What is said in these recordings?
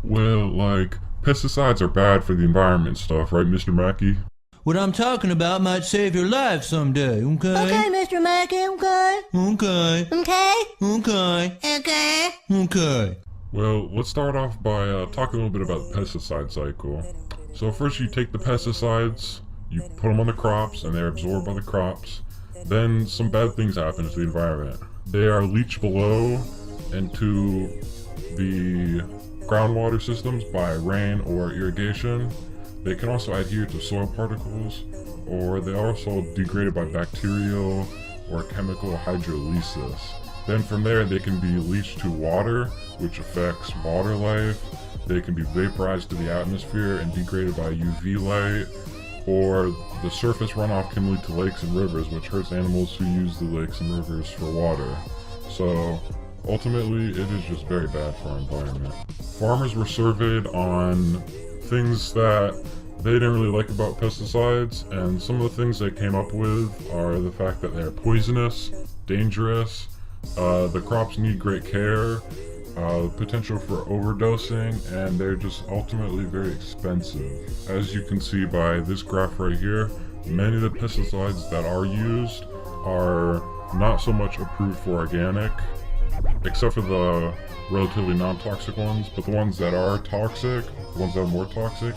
Well, like, pesticides are bad for the environment and stuff, right, Mr. Mackey? What I'm talking about might save your life someday, okay? Okay, Mr. Mackey, okay. Okay. Okay? Okay. Okay. Okay. Well, let's start off by talking a little bit about the pesticide cycle. So first you take the pesticides, you put them on the crops, and they're absorbed by the crops. Then some bad things happen to the environment. They are leached below into the groundwater systems by rain or irrigation. They can also adhere to soil particles, or they are also degraded by bacterial or chemical hydrolysis. Then from there they can be leached to water, which affects water life. They can be vaporized to the atmosphere and degraded by UV light, or the surface runoff can lead to lakes and rivers, which hurts animals who use the lakes and rivers for water. So ultimately, it is just very bad for our environment. Farmers were surveyed on things that they didn't really like about pesticides, and some of the things they came up with are the fact that they're poisonous, dangerous, the crops need great care, potential for overdosing, and they're just ultimately very expensive. As you can see by this graph right here, many of the pesticides that are used are not so much approved for organic, except for the relatively non-toxic ones, but the ones that are toxic, the ones that are more toxic,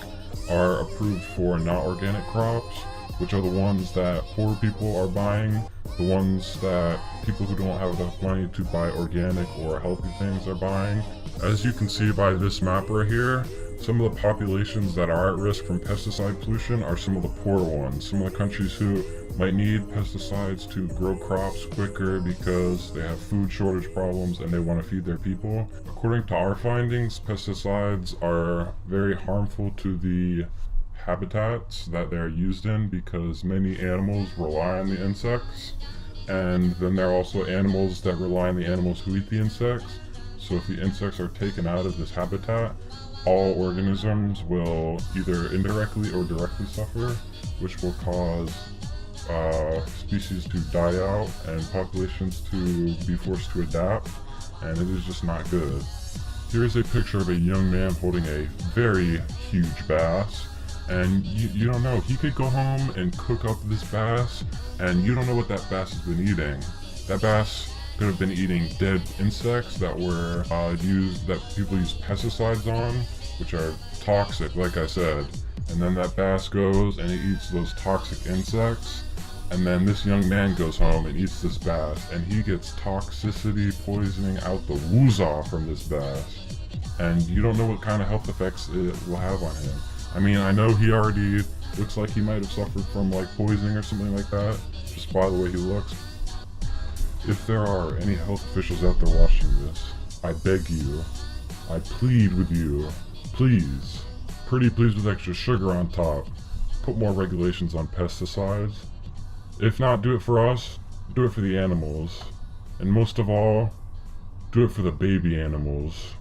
are approved for not organic crops, which are the ones that poor people are buying, the ones that people who don't have enough money to buy organic or healthy things are buying. As you can see by this map right here, some of the populations that are at risk from pesticide pollution are some of the poor ones, some of the countries who might need pesticides to grow crops quicker because they have food shortage problems and they want to feed their people. According to our findings, pesticides are very harmful to the habitats that they're used in because many animals rely on the insects, and then there are also animals that rely on the animals who eat the insects. So if the insects are taken out of this habitat, all organisms will either indirectly or directly suffer, which will cause species to die out and populations to be forced to adapt, and it is just not good. Here's a picture of a young man holding a very huge bass, and you don't know, he could go home and cook up this bass, and you don't know what that bass has been eating. That bass could have been eating dead insects that were that people use pesticides on, which are toxic, like I said. And then that bass goes and he eats those toxic insects, and then this young man goes home and eats this bass, and he gets toxicity poisoning out the woozaw from this bass. And you don't know what kind of health effects it will have on him. I mean, I know he already looks like he might have suffered from like poisoning or something like that, just by the way he looks. If there are any health officials out there watching this, I beg you, I plead with you, please, pretty please with extra sugar on top, put more regulations on pesticides. If not, do it for us, do it for the animals, and most of all, do it for the baby animals.